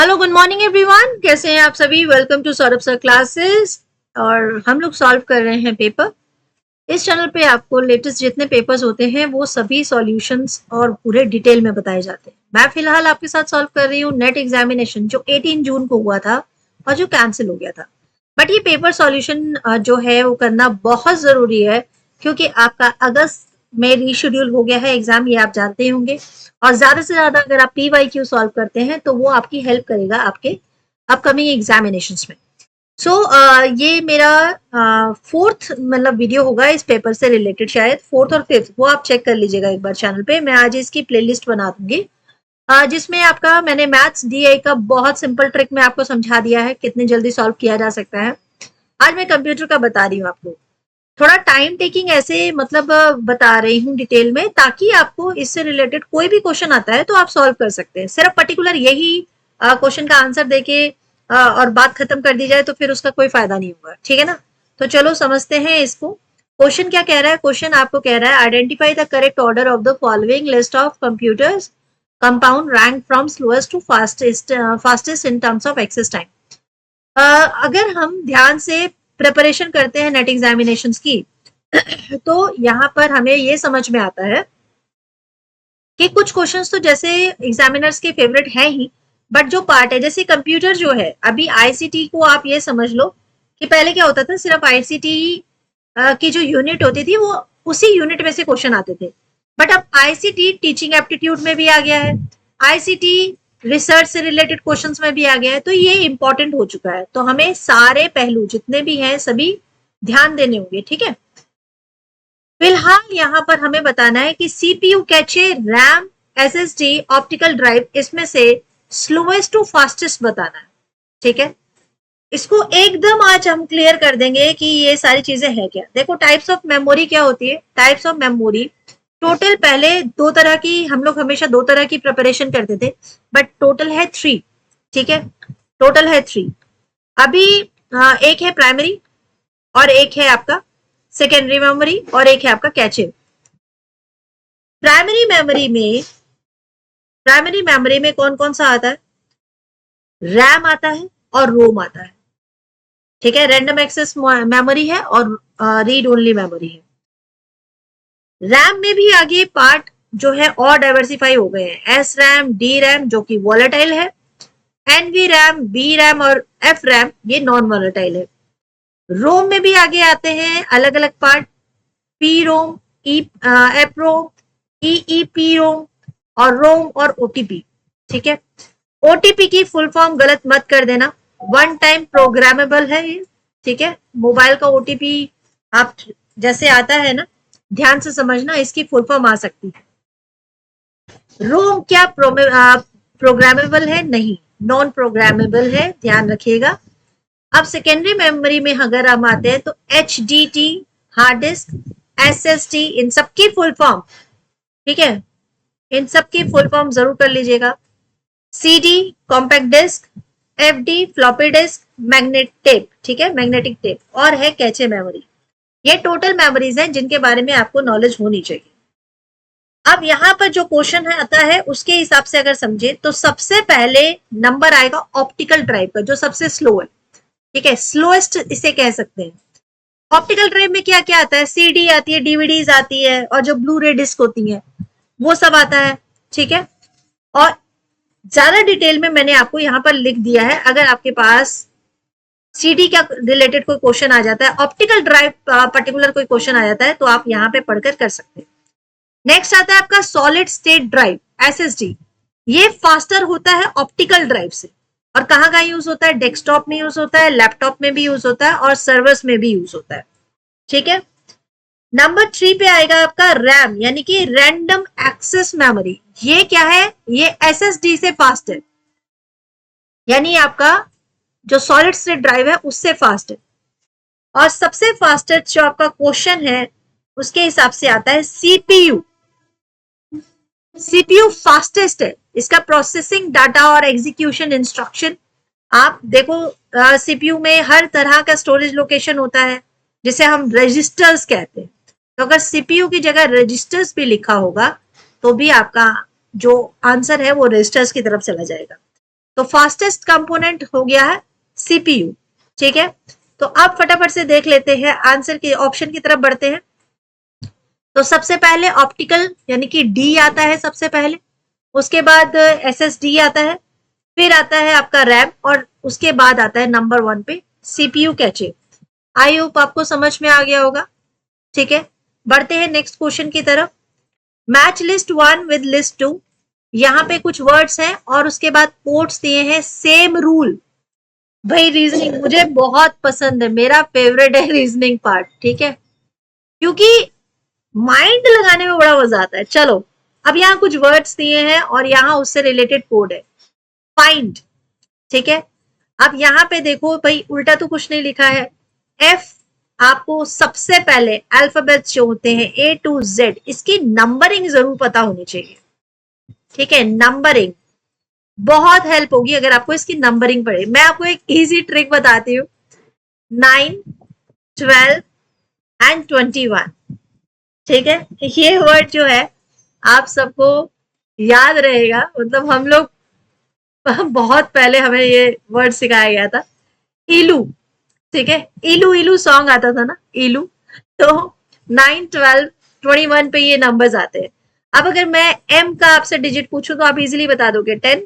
Hello, good morning everyone. कैसे हैं आप सभी? Welcome to Saurabh sir classes. और हम लोग सॉल्व कर रहे हैं पेपर। इस चैनल पे आपको लेटेस्ट जितने पेपर्स होते हैं वो सभी सॉल्यूशंस और पूरे डिटेल में बताए जाते हैं। मैं फिलहाल आपके साथ सॉल्व कर रही हूँ नेट एग्जामिनेशन जो 18 जून को हुआ था और जो कैंसिल हो गया था। बट ये पेपर सॉल्यूशन जो है वो करना बहुत ज़रूरी है, क्योंकि आपका अगस्त में रीशेड्यूल हो गया है एग्जाम, ये आप जानते ही होंगे। और ज़्यादा से ज़्यादा अगर आप PYQ सॉल्व करते हैं तो वो आपकी हेल्प करेगा आपके अपकमिंग एग्जामिनेशंस में। ये मेरा फोर्थ मतलब वीडियो होगा इस पेपर से रिलेटेड, शायद फोर्थ और फिफ्थ, वो आप चेक कर लीजिएगा एक बार चैनल पे। मैं आज इसकी प्लेलिस्ट बना दूंगी जिसमें आपका मैंने मैथ्स DI का बहुत सिंपल ट्रिक में आपको समझा दिया है कितनी जल्दी सॉल्व किया जा सकता है। आज मैं कंप्यूटर का बता रही हूँ आपको, थोड़ा टाइम टेकिंग ऐसे मतलब बता रही हूँ डिटेल में, ताकि आपको इससे रिलेटेड कोई भी क्वेश्चन आता है तो आप सॉल्व कर सकते हैं। सिर्फ पर्टिकुलर यही क्वेश्चन का आंसर देके और बात खत्म कर दी जाए तो फिर उसका कोई फायदा नहीं होगा, ठीक है ना। तो चलो समझते हैं इसको। क्वेश्चन क्या कह रहा है? क्वेश्चन आपको कह रहा है identify the correct order of the following list of computers compound rank from slowest to fastest in terms of access time. अगर हम ध्यान से प्रिपरेशन करते हैं नेट एग्जामिनेशंस की तो यहाँ पर हमें ये समझ में आता है कि कुछ क्वेश्चंस तो जैसे एग्जामिनर्स के फेवरेट हैं ही, बट जो पार्ट है जैसे कंप्यूटर जो है, अभी ICT को आप ये समझ लो कि पहले क्या होता था, सिर्फ ICT की जो यूनिट होती थी वो उसी यूनिट में से क्वेश्चन आते थे। बट अब ICT टीचिंग एप्टीट्यूड में भी आ गया है, ICT रिसर्च से रिलेटेड क्वेश्चंस में भी आ गया है, तो ये इंपॉर्टेंट हो चुका है। तो हमें सारे पहलू जितने भी हैं सभी ध्यान देने होंगे, ठीक है। फिलहाल यहाँ पर हमें बताना है कि CPU, cache, RAM, SSD, optical drive, इसमें से स्लोएस्ट टू फास्टेस्ट बताना है, ठीक है। इसको एकदम आज हम क्लियर कर देंगे कि ये सारी चीजें हैं क्या। देखो, टाइप्स ऑफ मेमोरी क्या होती है। टाइप्स ऑफ मेमोरी टोटल पहले दो तरह की, हम लोग हमेशा दो तरह की प्रिपरेशन करते थे, बट टोटल है 3, ठीक है। टोटल है 3। अभी एक है प्राइमरी और एक है आपका सेकेंडरी मेमोरी और एक है आपका कैचे। प्राइमरी मेमोरी में कौन कौन सा आता है? रैम आता है और रोम आता है, ठीक है। रैंडम एक्सेस मेमोरी है और रीड ओनली मेमोरी है। रैम में भी आगे पार्ट जो है और डाइवर्सिफाई हो गए हैं। एस रैम, डी रैम जो कि वॉलेटाइल है, NV रैम, बी रैम और F रैम ये नॉन वॉलेटाइल है। रोम में भी आगे आते हैं अलग अलग पार्ट, पी रोम, एप रोम, EEP रोम और रोम और OTP, ठीक है। OTP की फुल फॉर्म गलत मत कर देना, वन टाइम प्रोग्रामेबल है ये, ठीक है। मोबाइल का OTP आप जैसे आता है ना, ध्यान से समझना, इसकी फुल फॉर्म आ सकती है। रोम क्या प्रोग्रामेबल है? नहीं, नॉन प्रोग्रामेबल है, ध्यान रखिएगा। अब सेकेंडरी मेमोरी में अगर हम आते हैं तो HDD हार्ड डिस्क, SSD, इन सबकी फुल फॉर्म, ठीक है, इन सबकी फुल फॉर्म जरूर कर लीजिएगा। CD compact disc, FD floppy disk, magnet tape, ठीक है, मैग्नेटिक टेप, और है कैचे मेमोरी। ये टोटल मेमोरीज हैं जिनके बारे में आपको नॉलेज होनी चाहिए। अब यहाँ पर जो क्वेश्चन है आता है उसके हिसाब से अगर समझे तो सबसे पहले नंबर आएगा ऑप्टिकल ड्राइव का, जो सबसे स्लो है, ठीक है, स्लोएस्ट इसे कह सकते हैं। ऑप्टिकल ड्राइव में क्या क्या आता है? CD आती है, DVDs आती है, और जो ब्लू रे डिस्क होती है वो सब आता है, ठीक है। और ज्यादा डिटेल में मैंने आपको यहाँ पर लिख दिया है। अगर आपके पास CD का रिलेटेड कोई क्वेश्चन आ जाता है, ऑप्टिकल ड्राइव पर्टिकुलर कोई क्वेश्चन आ जाता है, तो आप यहाँ पे पढ़कर कर सकते हैं। नेक्स्ट आता है आपका सॉलिड स्टेट ड्राइव, SSD। ये फास्टर होता है ऑप्टिकल ड्राइव से, और कहाँ कहाँ यूज होता है? डेस्कटॉप में यूज होता है, लैपटॉप में भी यूज होता है और सर्वर्स में भी यूज होता है, ठीक है। नंबर 3 पे आएगा आपका रैम, यानी कि रैंडम एक्सेस मेमोरी। ये क्या है? ये SSD से फास्ट है, यानी आपका जो सॉलिड स्टेट ड्राइव है उससे फास्ट है। और सबसे फास्टेस्ट जो आपका क्वेश्चन है उसके हिसाब से आता है CPU। CPU फास्टेस्ट है, इसका प्रोसेसिंग डाटा और एग्जीक्यूशन इंस्ट्रक्शन। आप देखो CPU में हर तरह का स्टोरेज लोकेशन होता है जिसे हम रजिस्टर्स कहते हैं। तो अगर CPU की जगह रजिस्टर्स भी लिखा होगा तो भी आपका जो आंसर है वो रजिस्टर्स की तरफ चला जाएगा। तो फास्टेस्ट कंपोनेंट हो गया है CPU। ठीक है, तो अब फटाफट से देख लेते हैं आंसर के ऑप्शन की तरफ बढ़ते हैं। तो सबसे पहले ऑप्टिकल यानी कि डी आता है सबसे पहले, उसके बाद SSD आता है, फिर आता है आपका रैम और उसके बाद आता है नंबर 1 पे CPU कैचे। आई होप आपको समझ में आ गया होगा। ठीक है, बढ़ते हैं नेक्स्ट क्वेश्चन की तरफ। मैच लिस्ट 1 विद लिस्ट 2, यहाँ पे कुछ वर्ड्स हैं और उसके बाद कोट्स दिए हैं, सेम रूल। भाई रीजनिंग मुझे बहुत पसंद है, मेरा फेवरेट है रीजनिंग पार्ट। ठीक है, क्योंकि माइंड लगाने में बड़ा मजा आता है। चलो, अब यहाँ कुछ वर्ड्स दिए हैं और यहाँ उससे रिलेटेड कोड है, फाइंड। ठीक है, अब यहाँ पे देखो भाई, उल्टा तो कुछ नहीं लिखा है। F आपको सबसे पहले अल्फाबेट्स जो होते हैं A to Z, इसकी नंबरिंग जरूर पता होनी चाहिए। ठीक है, नंबरिंग बहुत हेल्प होगी अगर आपको इसकी नंबरिंग पड़े। मैं आपको एक इजी ट्रिक बताती हूँ। 9, 12 एंड 21। ठीक है, ये वर्ड जो है आप सबको याद रहेगा, मतलब हम लोग बहुत पहले हमें ये वर्ड सिखाया गया था, इलू। ठीक है, इलू इलू सॉन्ग आता था ना, इलू। तो 9, 12, 21 पे ये नंबर्स आते हैं। अब अगर मैं M का आपसे डिजिट पूछूं तो आप इजीली बता दोगे 10।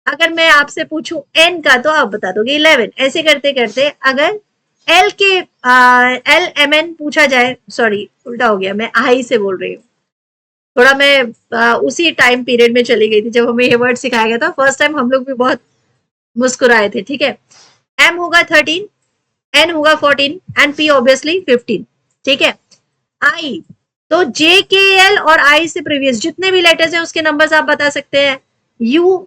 अगर मैं आपसे पूछूं N का तो आप बता दोगे 11। ऐसे करते करते अगर L के LMN पूछा जाए, सॉरी उल्टा हो गया, मैं I से बोल रही हूँ। थोड़ा मैं उसी टाइम पीरियड में चली गई थी जब हमें ये वर्ड सिखाया गया था। फर्स्ट टाइम हम लोग भी बहुत मुस्कुराए थे। ठीक है, M होगा 13, N होगा 14 एंड P ऑब्वियसली 15। ठीक है, I तो JKL और I से प्रीवियस जितने भी लेटर्स हैं उसके नंबर्स आप बता सकते हैं। U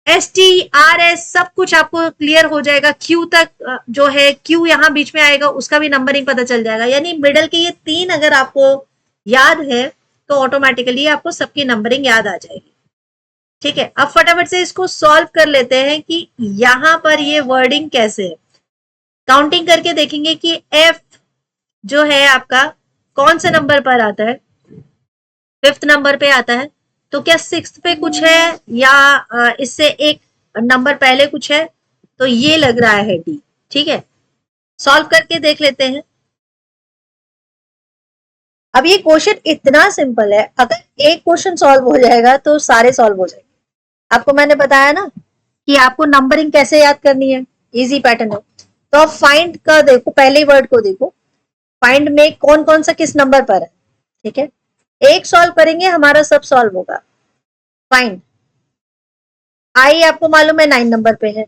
ST RS सब कुछ आपको क्लियर हो जाएगा। Q तक जो है, Q यहाँ बीच में आएगा, उसका भी नंबरिंग पता चल जाएगा। यानी मिडल के ये 3 अगर आपको याद है तो ऑटोमेटिकली आपको सबकी नंबरिंग याद आ जाएगी। ठीक है, अब फटाफट से इसको सॉल्व कर लेते हैं कि यहां पर ये वर्डिंग कैसे है। काउंटिंग करके देखेंगे कि F जो है आपका कौन से नंबर पर आता है, 5th नंबर पे आता है। तो क्या 6th पे कुछ है या इससे एक नंबर पहले कुछ है? तो ये लग रहा है D। ठीक है, सॉल्व करके देख लेते हैं। अब ये क्वेश्चन इतना सिंपल है, अगर एक क्वेश्चन सॉल्व हो जाएगा तो सारे सॉल्व हो जाएंगे। आपको मैंने बताया ना कि आपको नंबरिंग कैसे याद करनी है, इजी पैटर्न है। तो अब फाइंड का देखो, पहले वर्ड को देखो, फाइंड में कौन कौन सा किस नंबर पर है। ठीक है, एक सॉल्व करेंगे हमारा सब सॉल्व होगा। फाइंड आई आपको मालूम है 9 नंबर पे है,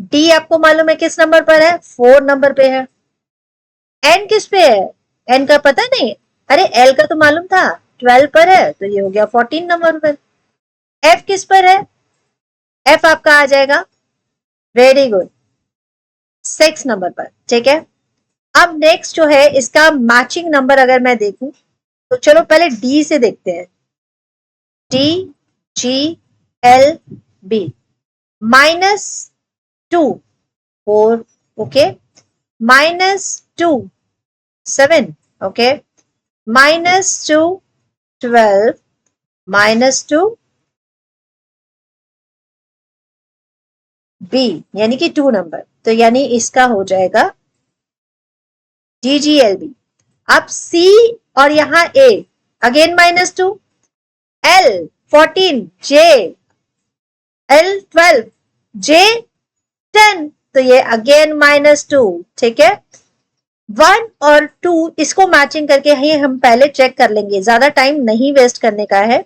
डी आपको मालूम है किस नंबर पर है, 4 नंबर पे है। एन किस पे है, एन का पता नहीं, अरे एल का तो मालूम था 12 पर है, तो ये हो गया 14 नंबर पर। एफ किस पर है, एफ आपका आ जाएगा, वेरी गुड, 6 नंबर पर। ठीक है, अब नेक्स्ट जो है इसका मैचिंग नंबर अगर मैं देखूं तो चलो पहले डी से देखते हैं। D G L B -2 4, okay, -2 7, okay, -2 12, -2 B यानी कि 2 नंबर, तो यानी इसका हो जाएगा DGLB। अब C और यहाँ A again -2, L 14, J L 12, J 10, तो ये अगेन -2। ठीक है, 1 और 2 इसको मैचिंग करके ही हम पहले चेक कर लेंगे, ज्यादा टाइम नहीं वेस्ट करने का है।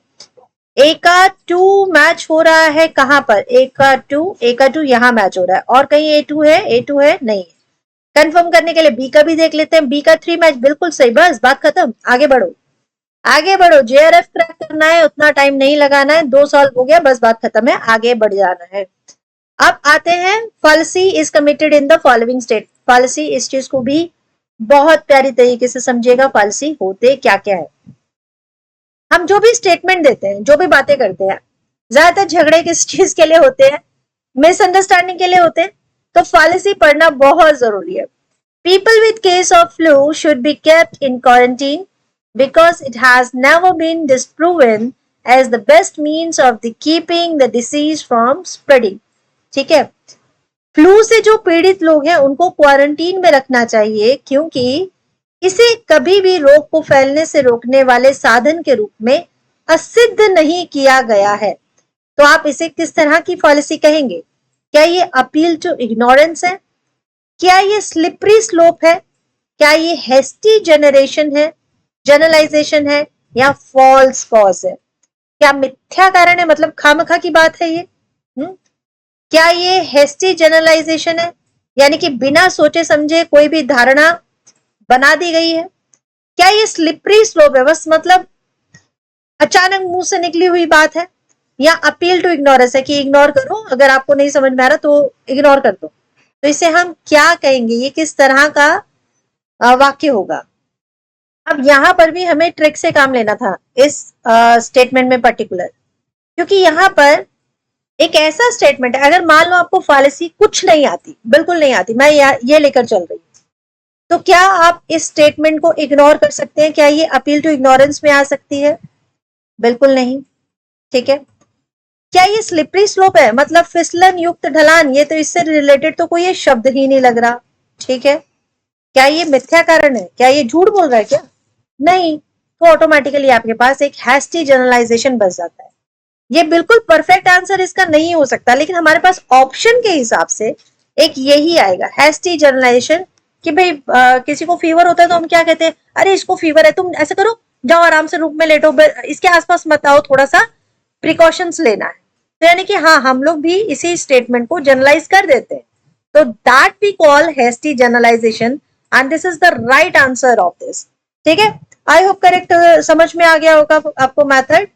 A का 2 मैच हो रहा है कहां पर, A का 2 यहां मैच हो रहा है, और कहीं A2 है नहीं। कंफर्म करने के लिए B का भी देख लेते हैं, B का 3 मैच, बिल्कुल सही, बस बात खत्म, आगे बढ़ो आगे बढ़ो। JRF क्रैक करना है, उतना टाइम नहीं लगाना है, 2 सॉल्व हो गया, बस बात खत्म है, आगे बढ़ जाना है। अब आते हैं, fallacy is committed in the following state. Fallacy, इस चीज को भी बहुत प्यारी तरीके से समझिएगा, फाल्सी होते क्या क्या है। हम जो भी स्टेटमेंट देते हैं, जो भी बातें करते हैं, ज्यादातर झगड़े किस चीज के लिए होते हैं, मिसअंडरस्टैंडिंग के लिए होते हैं, तो फाल्सी पढ़ना बहुत जरूरी है। People with case of flu should be kept in quarantine because it has never been disproven as the best means of the keeping the disease from spreading. ठीक है, फ्लू से जो पीड़ित लोग हैं उनको क्वारंटीन में रखना चाहिए क्योंकि इसे कभी भी रोग को फैलने से रोकने वाले साधन के रूप में असिद्ध नहीं किया गया है। तो आप इसे किस तरह की पॉलिसी कहेंगे? क्या ये अपील टू इग्नोरेंस है? क्या ये स्लिपरी स्लोप है? क्या ये हेस्टी जनरलाइजेशन है या फॉल्स कॉज है? क्या मिथ्या कारण है, मतलब खामखा की बात है ये? क्या ये हेस्टी जनरलाइजेशन है, यानी कि बिना सोचे समझे कोई भी धारणा बना दी गई है? क्या ये स्लिपरी स्लोप है, बस मतलब अचानक मुंह से निकली हुई बात है? या अपील टू इग्नोरेंस है कि इग्नोर करो, अगर आपको नहीं समझ में आ रहा तो इग्नोर कर दो? तो इसे हम क्या कहेंगे? ये किस तरह का वाक्य होगा? अब यहां पर भी हमें ट्रिक से काम लेना था इस स्टेटमेंट में पर्टिकुलर, क्योंकि यहां पर एक ऐसा स्टेटमेंट है, अगर मान लो आपको फालिसी कुछ नहीं आती, बिल्कुल नहीं आती, मैं ये लेकर चल रही हूँ, तो क्या आप इस स्टेटमेंट को इग्नोर कर सकते हैं? क्या ये अपील टू इग्नोरेंस में आ सकती है? बिल्कुल नहीं। ठीक है, क्या ये स्लिपरी स्लोप है, मतलब फिसलन युक्त ढलान? ये तो इससे रिलेटेड तो कोई ये शब्द ही नहीं लग रहा। ठीक है, क्या ये मिथ्या कारण है? क्या ये झूठ बोल रहा है क्या? नहीं। तो ऑटोमेटिकली आपके पास एक हैस्टी जनरलाइजेशन बच जाता है। ये बिल्कुल परफेक्ट आंसर इसका नहीं हो सकता, लेकिन हमारे पास ऑप्शन के हिसाब से एक यही आएगा, हैस्टी जनरलाइजेशन, कि भाई किसी को फीवर होता है तो हम क्या कहते हैं, अरे इसको फीवर है, तुम ऐसे करो, जाओ आराम से रूम में लेटो, इसके आसपास मत आओ, थोड़ा सा प्रिकॉशंस लेना है। तो यानी कि हाँ, हम लोग भी इसी स्टेटमेंट को जनरलाइज कर देते हैं। तो that we call hasty generalisation and this is the right answer of this. ठीक है, आई होप करेक्ट समझ में आ गया होगा आपको मेथड।